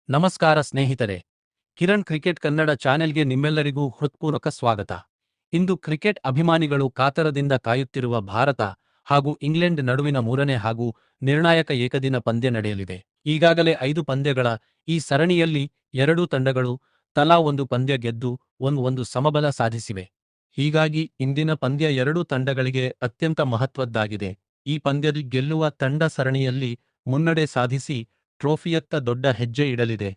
ನಮಸ್ಕಾರ ಸ್ನೇಹಿತರೆ, ಕಿರಣ್ ಕ್ರಿಕೆಟ್ ಕನ್ನಡ ಚಾನೆಲ್ಗೆ ನಿಮ್ಮೆಲ್ಲರಿಗೂ ಹೃತ್ಪೂರ್ವಕ ಸ್ವಾಗತ. ಇಂದು ಕ್ರಿಕೆಟ್ ಅಭಿಮಾನಿಗಳು ಕಾತರದಿಂದ ಕಾಯುತ್ತಿರುವ ಭಾರತ ಹಾಗೂ ಇಂಗ್ಲೆಂಡ್ ನಡುವಿನ ಮೂರನೇ ಹಾಗೂ ನಿರ್ಣಾಯಕ ಏಕದಿನ ಪಂದ್ಯ ನಡೆಯಲಿದೆ. ಈಗಾಗಲೇ 5 ಪಂದ್ಯಗಳ ಈ ಸರಣಿಯಲ್ಲಿ ಎರಡೂ ತಂಡಗಳು ತಲಾ ಒಂದು ಪಂದ್ಯ ಗೆದ್ದು ಒಂದು ಸಮಬಲ ಸಾಧಿಸಿವೆ. ಹೀಗಾಗಿ ಇಂದಿನ ಪಂದ್ಯ ಎರಡೂ ತಂಡಗಳಿಗೆ ಅತ್ಯಂತ ಮಹತ್ವದ್ದಾಗಿದೆ. ಈ ಪಂದ್ಯದಲ್ಲಿ ಗೆಲ್ಲುವ ತಂಡ ಸರಣಿಯಲ್ಲಿ ಮುನ್ನಡೆ ಸಾಧಿಸಿ ಟ್ರೋಫಿಯತ್ತ ದೊಡ್ಡ ಹೆಜ್ಜೆ ಇಡಲಿದೆ.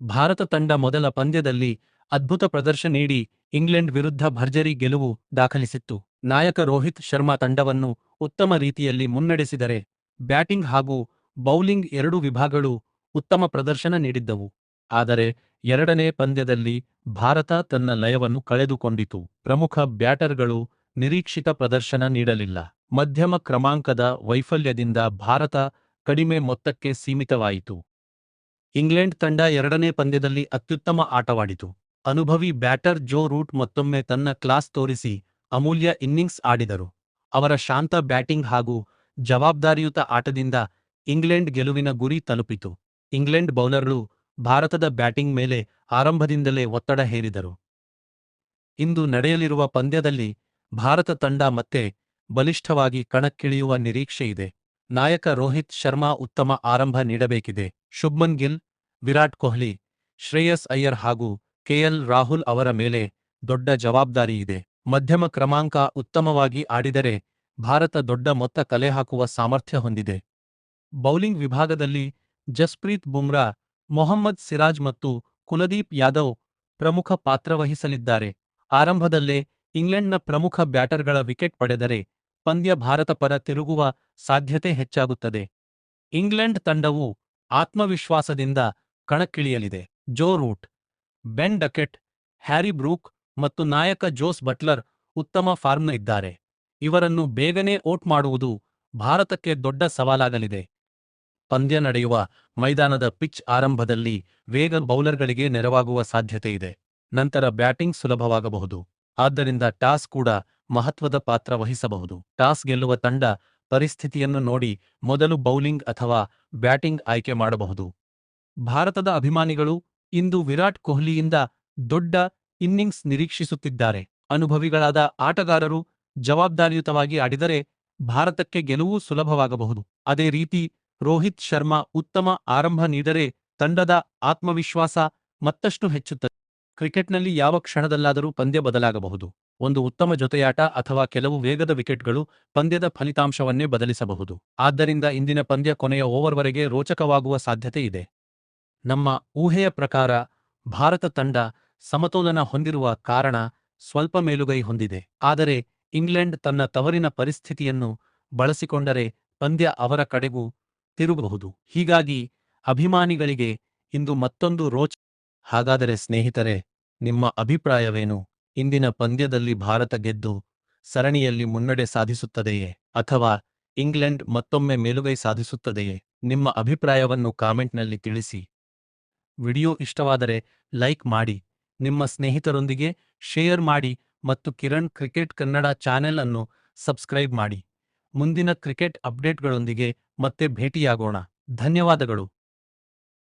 ಭಾರತ ತಂಡ ಮೊದಲ ಪಂದ್ಯದಲ್ಲಿ ಅದ್ಭುತ ಪ್ರದರ್ಶನ ನೀಡಿ ಇಂಗ್ಲೆಂಡ್ ವಿರುದ್ಧ ಭರ್ಜರಿ ಗೆಲುವು ದಾಖಲಿಸಿತ್ತು. ನಾಯಕ ರೋಹಿತ್ ಶರ್ಮಾ ತಂಡವನ್ನು ಉತ್ತಮ ರೀತಿಯಲ್ಲಿ ಮುನ್ನಡೆಸಿದರೆ, ಬ್ಯಾಟಿಂಗ್ ಹಾಗೂ ಬೌಲಿಂಗ್ ಎರಡೂ ವಿಭಾಗಗಳು ಉತ್ತಮ ಪ್ರದರ್ಶನ ನೀಡಿದ್ದವು. ಆದರೆ ಎರಡನೇ ಪಂದ್ಯದಲ್ಲಿ ಭಾರತ ತನ್ನ ಲಯವನ್ನು ಕಳೆದುಕೊಂಡಿತು. ಪ್ರಮುಖ ಬ್ಯಾಟರ್ಗಳು ನಿರೀಕ್ಷಿತ ಪ್ರದರ್ಶನ ನೀಡಲಿಲ್ಲ. ಮಧ್ಯಮ ಕ್ರಮಾಂಕದ ವೈಫಲ್ಯದಿಂದ ಭಾರತ ಕಡಿಮೆ ಮೊತ್ತಕ್ಕೆ ಸೀಮಿತವಾಯಿತು. ಇಂಗ್ಲೆಂಡ್ ತಂಡ ಎರಡನೇ ಪಂದ್ಯದಲ್ಲಿ ಅತ್ಯುತ್ತಮ ಆಟವಾಡಿತು. ಅನುಭವಿ ಬ್ಯಾಟರ್ ಜೋ ರೂಟ್ ಮತ್ತೊಮ್ಮೆ ತನ್ನ ಕ್ಲಾಸ್ ತೋರಿಸಿ ಅಮೂಲ್ಯ ಇನ್ನಿಂಗ್ಸ್ ಆಡಿದರು. ಅವರ ಶಾಂತ ಬ್ಯಾಟಿಂಗ್ ಹಾಗೂ ಜವಾಬ್ದಾರಿಯುತ ಆಟದಿಂದ ಇಂಗ್ಲೆಂಡ್ ಗೆಲುವಿನ ಗುರಿ ತಲುಪಿತು. ಇಂಗ್ಲೆಂಡ್ ಬೌಲರ್ಗಳು ಭಾರತದ ಬ್ಯಾಟಿಂಗ್ ಮೇಲೆ ಆರಂಭದಿಂದಲೇ ಒತ್ತಡ ಹೇರಿದರು. ಇಂದು ನಡೆಯಲಿರುವ ಪಂದ್ಯದಲ್ಲಿ ಭಾರತ ತಂಡ ಮತ್ತೆ ಬಲಿಷ್ಠವಾಗಿ ಕಣಕ್ಕಿಳಿಯುವ ನಿರೀಕ್ಷೆಯಿದೆ. ನಾಯಕ ರೋಹಿತ್ ಶರ್ಮಾ ಉತ್ತಮ ಆರಂಭ ನೀಡಬೇಕಿದೆ. ಶುಭ್ಮನ್ ಗಿಲ್, ವಿರಾಟ್ ಕೊಹ್ಲಿ, ಶ್ರೇಯಸ್ ಅಯ್ಯರ್ ಹಾಗೂ ಕೆಎಲ್ ರಾಹುಲ್ ಅವರ ಮೇಲೆ ದೊಡ್ಡ ಜವಾಬ್ದಾರಿಯಿದೆ. ಮಧ್ಯಮ ಕ್ರಮಾಂಕ ಉತ್ತಮವಾಗಿ ಆಡಿದರೆ ಭಾರತ ದೊಡ್ಡ ಮೊತ್ತ ಕಲೆಹಾಕುವ ಸಾಮರ್ಥ್ಯ ಹೊಂದಿದೆ. ಬೌಲಿಂಗ್ ವಿಭಾಗದಲ್ಲಿ ಜಸ್ಪ್ರೀತ್ ಬುಮ್ರಾ, ಮೊಹಮ್ಮದ್ ಸಿರಾಜ್ ಮತ್ತು ಕುಲದೀಪ್ ಯಾದವ್ ಪ್ರಮುಖ ಪಾತ್ರ ವಹಿಸಲಿದ್ದಾರೆ. ಆರಂಭದಲ್ಲೇ ಇಂಗ್ಲೆಂಡ್ನ ಪ್ರಮುಖ ಬ್ಯಾಟರ್ಗಳ ವಿಕೆಟ್ ಪಡೆದರೆ ಪಂದ್ಯ ಭಾರತ ಪರ ತಿರುಗುವ ಸಾಧ್ಯತೆ ಹೆಚ್ಚಾಗುತ್ತದೆ. ಇಂಗ್ಲೆಂಡ್ ತಂಡವು ಆತ್ಮವಿಶ್ವಾಸದಿಂದ ಕಣಕ್ಕಿಳಿಯಲಿದೆ. ಜೋ ರೂಟ್, ಬೆನ್ ಡಕೆಟ್, ಹ್ಯಾರಿ ಬ್ರೂಕ್ ಮತ್ತು ನಾಯಕ ಜೋಸ್ ಬಟ್ಲರ್ ಉತ್ತಮ ಫಾರ್ಮ್ನ ಇದ್ದಾರೆ. ಇವರನ್ನು ಬೇಗನೆ ಔಟ್ ಮಾಡುವುದು ಭಾರತಕ್ಕೆ ದೊಡ್ಡ ಸವಾಲಾಗಲಿದೆ. ಪಂದ್ಯ ನಡೆಯುವ ಮೈದಾನದ ಪಿಚ್ ಆರಂಭದಲ್ಲಿ ವೇಗ ಬೌಲರ್ಗಳಿಗೆ ನೆರವಾಗುವ ಸಾಧ್ಯತೆಯಿದೆ. ನಂತರ ಬ್ಯಾಟಿಂಗ್ ಸುಲಭವಾಗಬಹುದು. ಆದ್ದರಿಂದ ಟಾಸ್ ಕೂಡ ಮಹತ್ವದ ಪಾತ್ರ ವಹಿಸಬಹುದು. ಟಾಸ್ ಗೆಲ್ಲುವ ತಂಡ ಪರಿಸ್ಥಿತಿಯನ್ನು ನೋಡಿ ಮೊದಲು ಬೌಲಿಂಗ್ ಅಥವಾ ಬ್ಯಾಟಿಂಗ್ ಆಯ್ಕೆ ಮಾಡಬಹುದು. ಭಾರತದ ಅಭಿಮಾನಿಗಳು ಇಂದು ವಿರಾಟ್ ಕೊಹ್ಲಿಯಿಂದ ದೊಡ್ಡ ಇನ್ನಿಂಗ್ಸ್ ನಿರೀಕ್ಷಿಸುತ್ತಿದ್ದಾರೆ. ಅನುಭವಿಗಳಾದ ಆಟಗಾರರು ಜವಾಬ್ದಾರಿಯುತವಾಗಿ ಆಡಿದರೆ ಭಾರತಕ್ಕೆ ಗೆಲುವು ಸುಲಭವಾಗಬಹುದು. ಅದೇ ರೀತಿ ರೋಹಿತ್ ಶರ್ಮಾ ಉತ್ತಮ ಆರಂಭ ನೀಡಿದರೆ ತಂಡದ ಆತ್ಮವಿಶ್ವಾಸ ಮತ್ತಷ್ಟು ಹೆಚ್ಚುತ್ತದೆ. ಕ್ರಿಕೆಟ್ನಲ್ಲಿ ಯಾವ ಕ್ಷಣದಲ್ಲಾದರೂ ಪಂದ್ಯ ಬದಲಾಗಬಹುದು. ಒಂದು ಉತ್ತಮ ಜೊತೆಯಾಟ ಅಥವಾ ಕೆಲವು ವೇಗದ ವಿಕೆಟ್ಗಳು ಪಂದ್ಯದ ಫಲಿತಾಂಶವನ್ನೇ ಬದಲಿಸಬಹುದು. ಆದ್ದರಿಂದ ಇಂದಿನ ಪಂದ್ಯ ಕೊನೆಯ ಓವರ್ವರೆಗೆ ರೋಚಕವಾಗುವ ಸಾಧ್ಯತೆ ಇದೆ. ನಮ್ಮ ಊಹೆಯ ಪ್ರಕಾರ ಭಾರತ ತಂಡ ಸಮತೋಲನ ಹೊಂದಿರುವ ಕಾರಣ ಸ್ವಲ್ಪ ಮೇಲುಗೈ ಹೊಂದಿದೆ. ಆದರೆ ಇಂಗ್ಲೆಂಡ್ ತನ್ನ ತವರಿನ ಪರಿಸ್ಥಿತಿಯನ್ನು ಬಳಸಿಕೊಂಡರೆ ಪಂದ್ಯ ಅವರ ಕಡೆಗೂ ತಿರುಗಬಹುದು. ಹೀಗಾಗಿ ಅಭಿಮಾನಿಗಳಿಗೆ ಇಂದು ಮತ್ತೊಂದು ಹಾಗಾದರೆ ಸ್ನೇಹಿತರೆ, ನಿಮ್ಮ ಅಭಿಪ್ರಾಯವೇನು? ಇಂದಿನ ಪಂದ್ಯದಲ್ಲಿ ಭಾರತ ಗೆದ್ದು ಸರಣಿಯಲ್ಲಿ ಮುನ್ನಡೆ ಸಾಧಿಸುತ್ತದೆಯೇ ಅಥವಾ ಇಂಗ್ಲೆಂಡ್ ಮತ್ತೊಮ್ಮೆ ಮೇಲುಗೈ ಸಾಧಿಸುತ್ತದೆಯೇ? ನಿಮ್ಮ ಅಭಿಪ್ರಾಯವನ್ನು ಕಾಮೆಂಟ್ನಲ್ಲಿ ತಿಳಿಸಿ. ವಿಡಿಯೋ ಇಷ್ಟವಾದರೆ ಲೈಕ್ ಮಾಡಿ, ನಿಮ್ಮ ಸ್ನೇಹಿತರೊಂದಿಗೆ ಶೇರ್ ಮಾಡಿ ಮತ್ತು ಕಿರಣ್ ಕ್ರಿಕೆಟ್ ಕನ್ನಡ ಚಾನೆಲ್ ಅನ್ನು ಸಬ್ಸ್ಕ್ರೈಬ್ ಮಾಡಿ. ಮುಂದಿನ ಕ್ರಿಕೆಟ್ ಅಪ್ಡೇಟ್ಗಳೊಂದಿಗೆ ಮತ್ತೆ ಭೇಟಿಯಾಗೋಣ. ಧನ್ಯವಾದಗಳು.